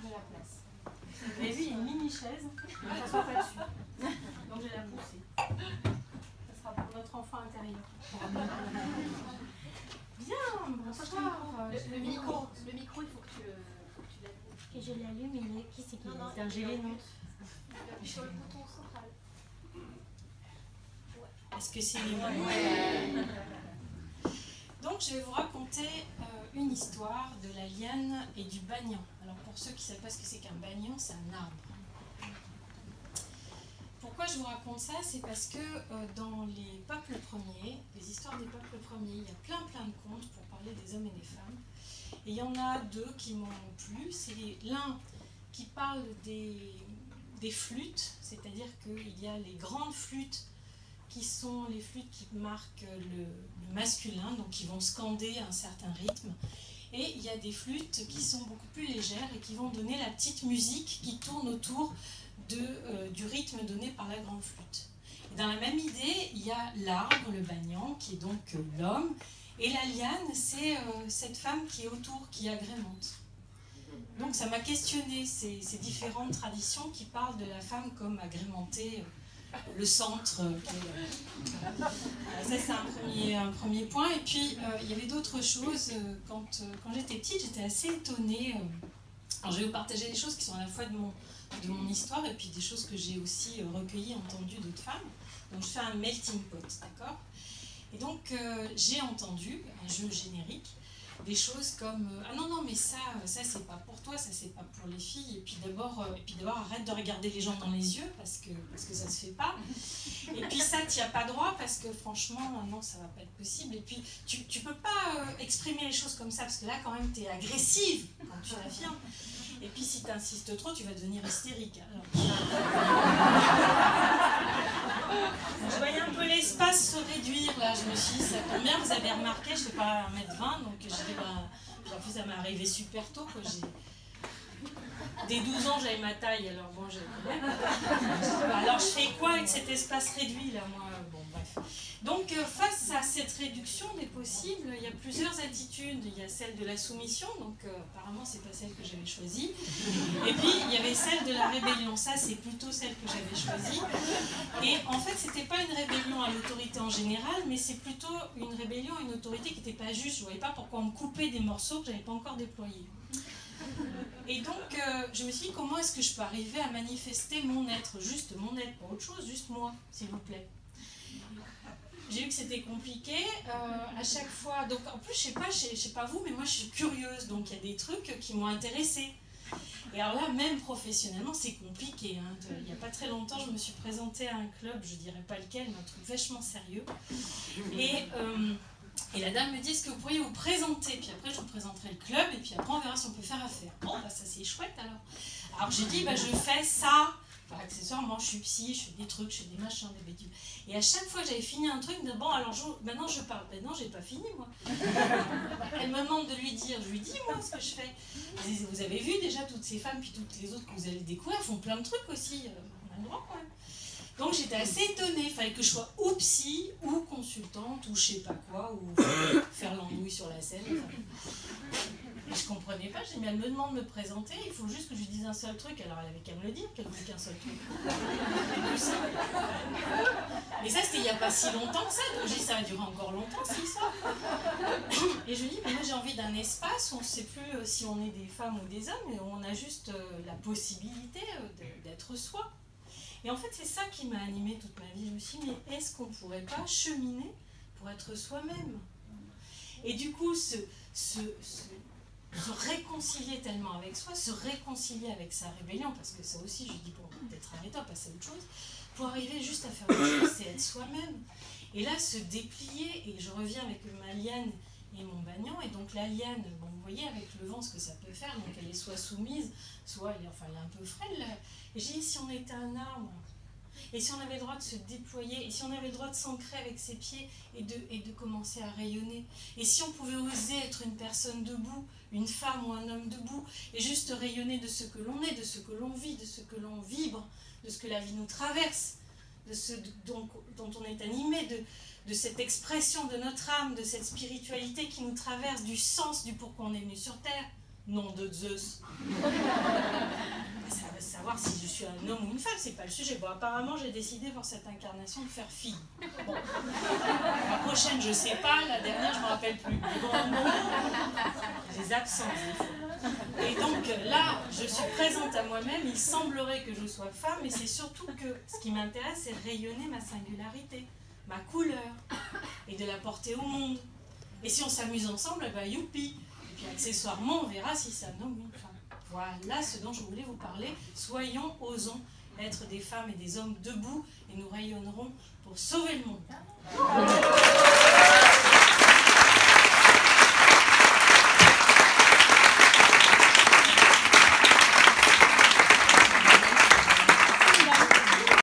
de la place. Vous avez vu, il y a une mini-chaise, on ne s'assoit pas dessus. Donc je vais la pousser. Ça sera pour notre enfant intérieur. Bien, bonsoir. Le micro, il faut que tu l'allumes. Que je l'allume, mais qui c'est qui Non, c'est un gelé, non? Sur le bouton central. Est-ce que c'est mieux? Ouais. Donc je vais vous raconter une histoire de la liane et du banyan. Alors pour ceux qui ne savent pas ce que c'est qu'un banyan, c'est un arbre. Pourquoi je vous raconte ça? C'est parce que dans les peuples premiers, les histoires des peuples premiers, il y a plein de contes pour parler des hommes et des femmes. Et il y en a deux qui m'ont plu. C'est l'un qui parle des flûtes, c'est-à-dire qu'il y a les grandes flûtes qui sont les flûtes qui marquent le masculin, donc qui vont scander un certain rythme. Et il y a des flûtes qui sont beaucoup plus légères et qui vont donner la petite musique qui tourne autour du rythme donné par la grande flûte. Et dans la même idée, il y a l'arbre, le banyan, qui est donc l'homme, et la liane, c'est cette femme qui est autour, qui agrémente. Donc ça m'a questionné ces différentes traditions qui parlent de la femme comme agrémentée, le centre. Ça c'est un premier point. Et puis il y avait d'autres choses. Quand j'étais petite, j'étais assez étonnée. Alors je vais vous partager des choses qui sont à la fois de mon histoire et puis des choses que j'ai aussi recueillies, entendues d'autres femmes. Donc je fais un melting pot, d'accord? Et donc j'ai entendu un jeu générique, des choses comme ah non mais ça c'est pas pour toi, ça c'est pas pour les filles, et puis d'abord arrête de regarder les gens dans les yeux parce que ça se fait pas, et puis ça t'y as pas droit parce que franchement non ça va pas être possible, et puis tu peux pas exprimer les choses comme ça parce que là quand même t'es agressive quand tu l'affirmes, et puis si t'insistes trop tu vas devenir hystérique. Alors, je voyais un peu l'espace se réduire là, je me suis dit ça tombe bien, vous avez remarqué, je ne fais pas 1m20, donc j'ai dit puis en plus ça m'est arrivé super tôt, quoi. Dès 12 ans j'avais ma taille, alors bon j'ai quand même. Alors je fais quoi avec cet espace réduit là, moi? Bon bref. Donc face à cette réduction des possibles, il y a plusieurs attitudes. Il y a celle de la soumission, donc apparemment c'est pas celle que j'avais choisie. Et puis il y avait celle de la rébellion, ça c'est plutôt celle que j'avais choisie. Et en fait c'était pas une rébellion à l'autorité en général, mais c'est plutôt une rébellion à une autorité qui n'était pas juste. Je voyais pas pourquoi on me coupait des morceaux que j'avais pas encore déployés. Et donc je me suis dit comment est-ce que je peux arriver à manifester mon être, juste mon être, pas autre chose, juste moi, s'il vous plaît. J'ai vu que c'était compliqué, à chaque fois, donc en plus je sais pas vous, mais moi je suis curieuse, donc il y a des trucs qui m'ont intéressée. Et alors là, même professionnellement, c'est compliqué, hein. Il n'y a pas très longtemps, je me suis présentée à un club, je dirais pas lequel, mais un truc vachement sérieux. Et la dame me dit, est-ce que vous pourriez vous présenter? Puis après, je vous présenterai le club, et puis après, on verra si on peut faire affaire. Bon, bah ça c'est chouette alors. Alors j'ai dit, bah je fais ça. Enfin, accessoirement, je suis psy, je fais des trucs, je fais des machins, des bédules. Et à chaque fois, j'avais fini un truc, bon, alors maintenant je parle. Ben non, j'ai pas fini, moi. Elle me demande de lui dire, je lui dis, moi, ce que je fais. Vous avez vu déjà toutes ces femmes, puis toutes les autres que vous allez découvrir, font plein de trucs aussi. On a le droit quand même. Donc j'étais assez étonnée, il fallait que je sois ou psy, ou consultante, ou je sais pas quoi, ou faire l'andouille sur la scène. Et je comprenais pas, j'ai dit mais elle me demande de me présenter, il faut juste que je lui dise un seul truc, alors elle avait qu'à me le dire, qu'elle voulait qu'un seul truc. Mais ça c'était il n'y a pas si longtemps que ça, donc j'ai dit ça va durer encore longtemps cette histoire. Et je lui dis mais moi j'ai envie d'un espace où on ne sait plus si on est des femmes ou des hommes, mais où on a juste la possibilité d'être soi. Et en fait, c'est ça qui m'a animée toute ma vie. Je me suis dit, mais est-ce qu'on ne pourrait pas cheminer pour être soi-même? Et du coup, se réconcilier tellement avec soi, se réconcilier avec sa rébellion, parce que ça aussi, je dis, bon, peut-être arrêter, passer à autre chose, pour arriver juste à faire autre chose, c'est être soi-même. Et là, se déplier, et je reviens avec ma liane et mon banyan, et donc la liane, bon, vous voyez avec le vent ce que ça peut faire, donc elle est soit soumise, soit elle est un peu frêle. Là. Et j'ai dit, si on était un arbre, et si on avait le droit de se déployer, et si on avait le droit de s'ancrer avec ses pieds et de commencer à rayonner, et si on pouvait oser être une personne debout, une femme ou un homme debout, et juste rayonner de ce que l'on est, de ce que l'on vit, de ce que l'on vibre, de ce que la vie nous traverse, de ce dont on est animé, de cette expression de notre âme, de cette spiritualité qui nous traverse, du sens du pourquoi on est venu sur Terre. Nom de Zeus. Ça va savoir si je suis un homme ou une femme, c'est pas le sujet. Bon, apparemment, j'ai décidé pour cette incarnation de faire fille. Bon. La prochaine, je sais pas, la dernière, je me rappelle plus. Mais bon, en gros, les absences, des fois. Et donc là, je suis présente à moi-même, il semblerait que je sois femme, mais c'est surtout que ce qui m'intéresse, c'est de rayonner ma singularité, ma couleur, et de la porter au monde. Et si on s'amuse ensemble, eh ben youpi. Et puis accessoirement, on verra si c'est un homme ou une femme. Voilà ce dont je voulais vous parler. Soyons, osons être des femmes et des hommes debout, et nous rayonnerons pour sauver le monde.